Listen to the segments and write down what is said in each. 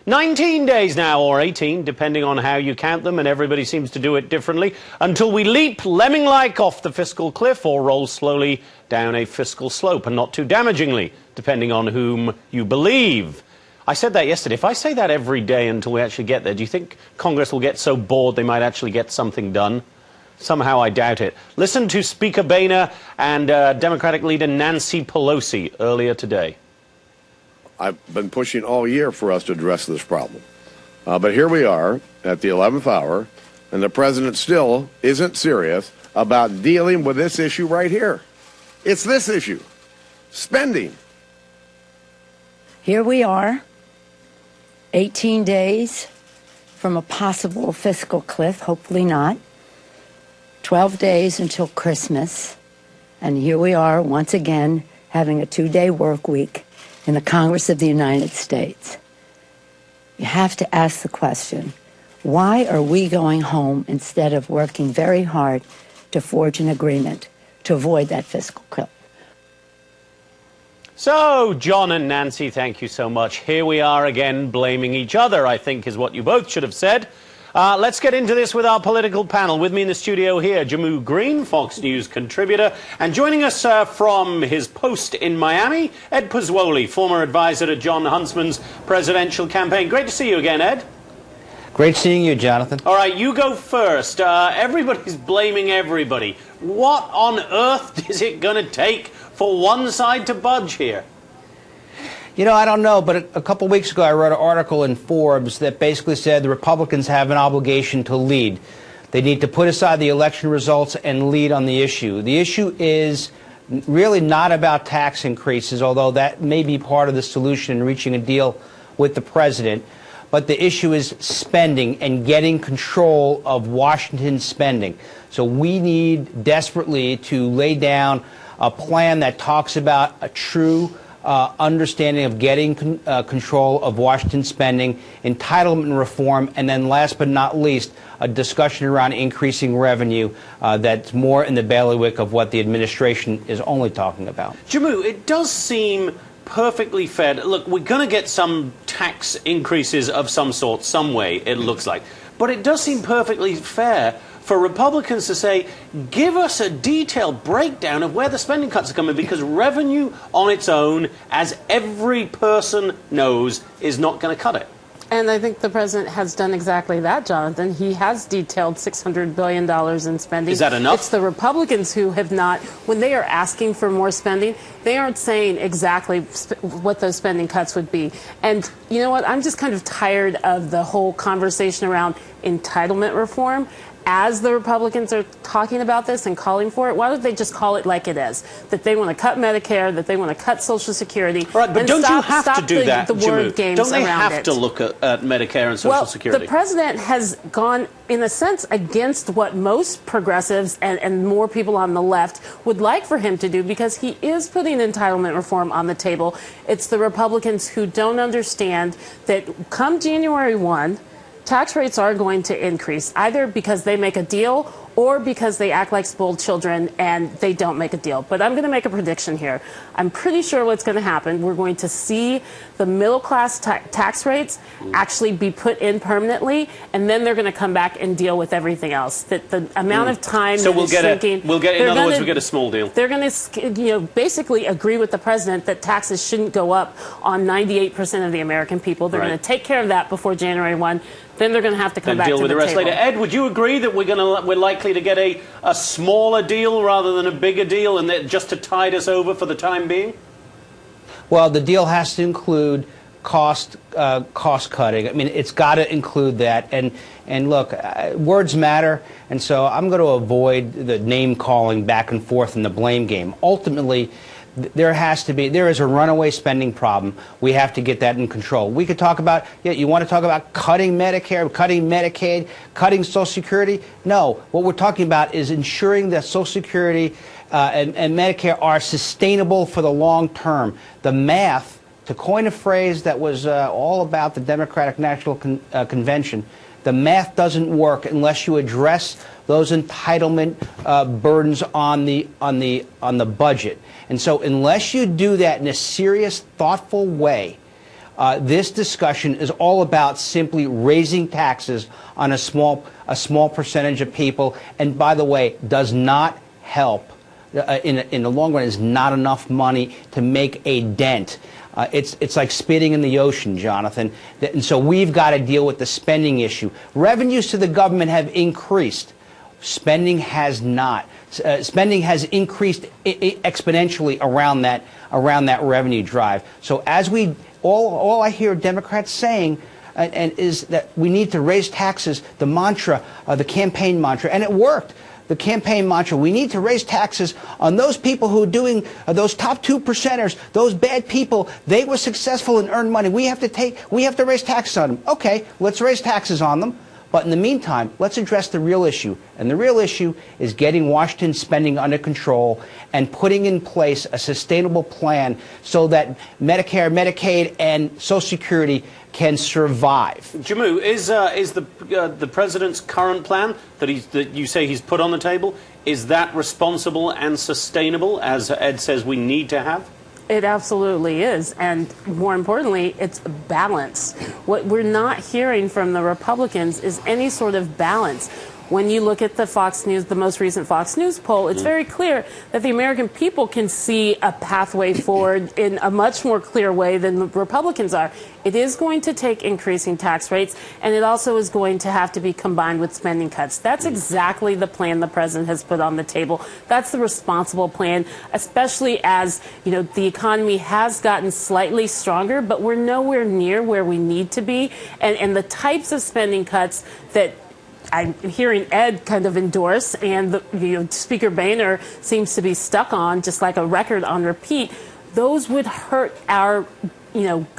19 days now, or 18, depending on how you count them, and everybody seems to do it differently, until we leap lemming-like off the fiscal cliff or roll slowly down a fiscal slope, and not too damagingly, depending on whom you believe. I said that yesterday. If I say that every day until we actually get there, do you think Congress will get so bored they might actually get something done? Somehow I doubt it. Listen to Speaker Boehner and Democratic leader Nancy Pelosi earlier today. I've been pushing all year for us to address this problem. But here we are at the 11th hour, and the president still isn't serious about dealing with this issue right here. It's this issue, spending. Here we are, 18 days from a possible fiscal cliff, hopefully not, 12 days until Christmas, and here we are once again having a 2-day work week in the Congress of the United States. You have to ask the question, why are we going home instead of working very hard to forge an agreement to avoid that fiscal cliff? So, John and Nancy, thank you so much. Here we are again blaming each other, I think is what you both should have said. Let's get into this with our political panel. With me in the studio here, Jehmu Greene, Fox News contributor, and joining us from his post in Miami, Ed Pozzuoli, former advisor to John Huntsman's presidential campaign. Great to see you again, Ed. Great seeing you, Jonathan. All right, you go first. Everybody's blaming everybody. What on earth is it going to take for one side to budge here? You know, I don't know, but a couple weeks ago I wrote an article in Forbes that basically said the Republicans have an obligation to lead. They need to put aside the election results and lead on the issue. The issue is really not about tax increases, although that may be part of the solution in reaching a deal with the president. But the issue is spending and getting control of Washington's spending. So we need desperately to lay down a plan that talks about a true understanding of getting control of Washington spending, entitlement reform, and then last but not least, a discussion around increasing revenue that's more in the bailiwick of what the administration is only talking about. Jehmu, it does seem perfectly fair. Look, we're going to get some tax increases of some sort, some way, it looks like. But it does seem perfectly fair for Republicans to say, give us a detailed breakdown of where the spending cuts are coming, because revenue on its own, as every person knows, is not going to cut it. And I think the president has done exactly that, Jonathan. He has detailed $600 billion in spending. Is that enough? It's the Republicans who have not, when they are asking for more spending, they aren't saying exactly what those spending cuts would be. And you know what? I'm just kind of tired of the whole conversation around entitlement reform. As the Republicans are talking about this and calling for it, why don't they just call it like it is? That they want to cut Medicare, that they want to cut Social Security. Right, but don't you have to do that, the word games Don't they around have to look at Medicare and Social Security? The president has gone, in a sense, against what most progressives and more people on the left would like for him to do, because he is putting entitlement reform on the table. It's the Republicans who don't understand that come January 1, tax rates are going to increase, either because they make a deal or because they act like spoiled children and they don't make a deal. But I'm going to make a prediction here. I'm pretty sure what's going to happen, we're going to see the middle-class tax rates actually be put in permanently, and then they're going to come back and deal with everything else. That the amount of time so that we'll is get sinking, in other words, we'll get a small deal. They're going to, basically agree with the president that taxes shouldn't go up on 98% of the American people. They're going to take care of that before January 1. Then they're going to have to come back deal to with the rest table. later. Ed, would you agree that we're likely to get a smaller deal rather than a bigger deal, and that just to tide us over for the time being? Well, the deal has to include cost cutting. I mean, it's got to include that. And look, words matter, and so I'm going to avoid the name calling back and forth in the blame game. Ultimately, there is a runaway spending problem. We have to get that in control. We could talk about, you want to talk about cutting Medicare, cutting Medicaid, cutting Social Security? No. What we're talking about is ensuring that Social Security and Medicare are sustainable for the long term. The math, to coin a phrase that was all about the Democratic National Convention, the math doesn't work unless you address those entitlement burdens on the budget. And so unless you do that in a serious, thoughtful way, This discussion is all about simply raising taxes on a small percentage of people, and by the way, does not help. In the long run, is not enough money to make a dent. It's like spitting in the ocean, Jonathan. And so we've got to deal with the spending issue. Revenues to the government have increased. Spending has not. Spending has increased exponentially around that revenue drive. So as all I hear Democrats saying is that we need to raise taxes, the mantra, the campaign mantra, and it worked. The campaign mantra, we need to raise taxes on those people who are doing, those top 2%ers, those bad people. They were successful and earned money. We have to raise taxes on them. Okay, let's raise taxes on them. But in the meantime, let's address the real issue. And the real issue is getting Washington's spending under control and putting in place a sustainable plan so that Medicare, Medicaid, and Social Security can survive. Jehmu, is the president's current plan that you say he's put on the table, is that responsible and sustainable, as Ed says we need to have? It absolutely is, and more importantly, it's balance. What we're not hearing from the Republicans is any sort of balance. When you look at the Fox News, the most recent Fox News poll, it's very clear that the American people can see a pathway forward in a much more clear way than the Republicans are. It is going to take increasing tax rates, and it also is going to have to be combined with spending cuts. That's exactly the plan the president has put on the table. That's the responsible plan, especially as, you know, the economy has gotten slightly stronger, but we're nowhere near where we need to be. And the types of spending cuts that I'm hearing Ed kind of endorse, and Speaker Boehner seems to be stuck on, just like a record on repeat. Those would hurt our,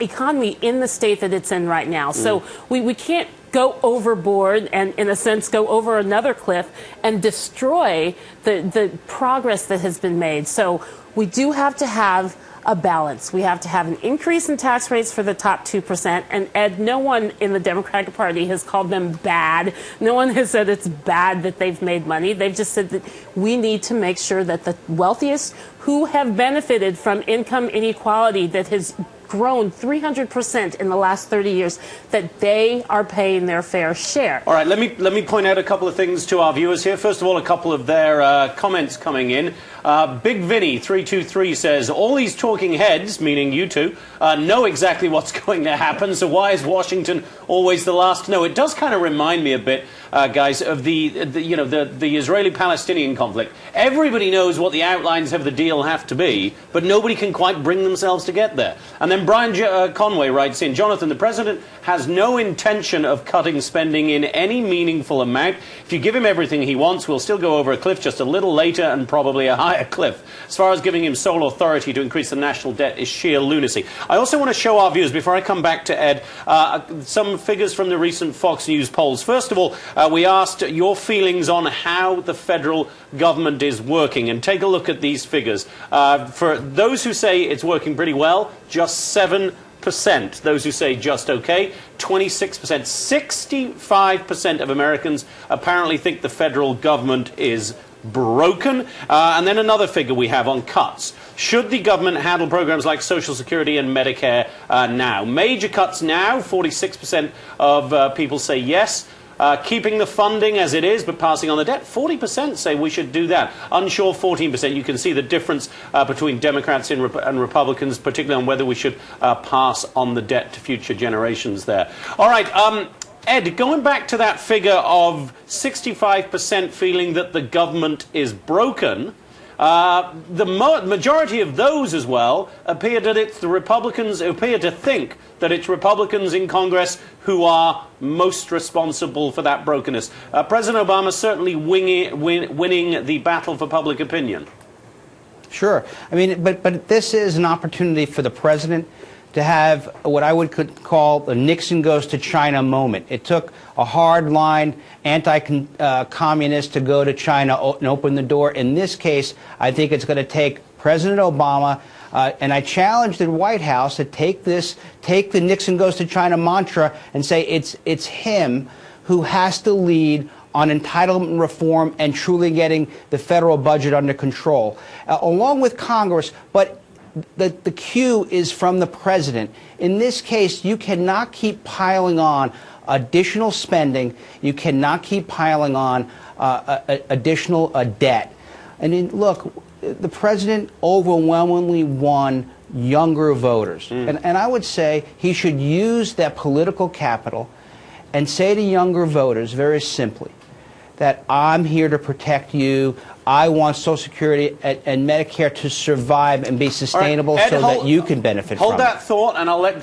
economy in the state that it's in right now. So we can't go overboard and, in a sense, go over another cliff and destroy the progress that has been made. So we do have to have a balance. We have to have an increase in tax rates for the top 2%. And Ed, no one in the Democratic Party has called them bad. No one has said it's bad that they've made money. They've just said that we need to make sure that the wealthiest who have benefited from income inequality that has grown 300% in the last 30 years, that they are paying their fair share. All right, let me point out a couple of things to our viewers here. First of all, a couple of their comments coming in. Big Vinny 323 says, all these talking heads, meaning you two, know exactly what's going to happen, so why is Washington always the last to know? It does kind of remind me a bit, guys, of the Israeli-Palestinian conflict. Everybody knows what the outlines of the deal have to be, but nobody can quite bring themselves to get there. And then Brian Conway writes in, Jonathan, the president has no intention of cutting spending in any meaningful amount. If you give him everything he wants, we'll still go over a cliff just a little later and probably a higher cliff. As far as giving him sole authority to increase the national debt is sheer lunacy. I also want to show our viewers, before I come back to Ed, some figures from the recent Fox News polls. First of all, we asked your feelings on how the federal government is working, and take a look at these figures. For those who say it's working pretty well, just 7%. Those who say just okay, 26%. 65% of Americans apparently think the federal government is broken. And then another figure we have on cuts. Should the government handle programs like Social Security and Medicare now? Major cuts now, 46% of people say yes. Keeping the funding as it is, but passing on the debt, 40% say we should do that. Unsure, 14%. You can see the difference between Democrats and Republicans, particularly on whether we should pass on the debt to future generations there. All right, Ed, going back to that figure of 65% feeling that the government is broken, the majority of those as well appear that it's the Republicans, appear to think that it's Republicans in Congress who are most responsible for that brokenness. President Obama certainly winning the battle for public opinion. Sure. I mean, but this is an opportunity for the president to have what I would call the Nixon goes to China moment. It took a hard-line anti-communist to go to China and open the door. In this case, I think it's going to take President Obama, and I challenge the White House to take the Nixon goes to China mantra and say it's him who has to lead on entitlement reform and truly getting the federal budget under control, along with Congress. But the cue is from the president. In this case, you cannot keep piling on additional spending. You cannot keep piling on additional debt. I mean, look, the president overwhelmingly won younger voters. And I would say he should use that political capital and say to younger voters very simply that I'm here to protect you. I want Social Security and Medicare to survive and be sustable so that you can benefit from it. Hold that thought, and I'll let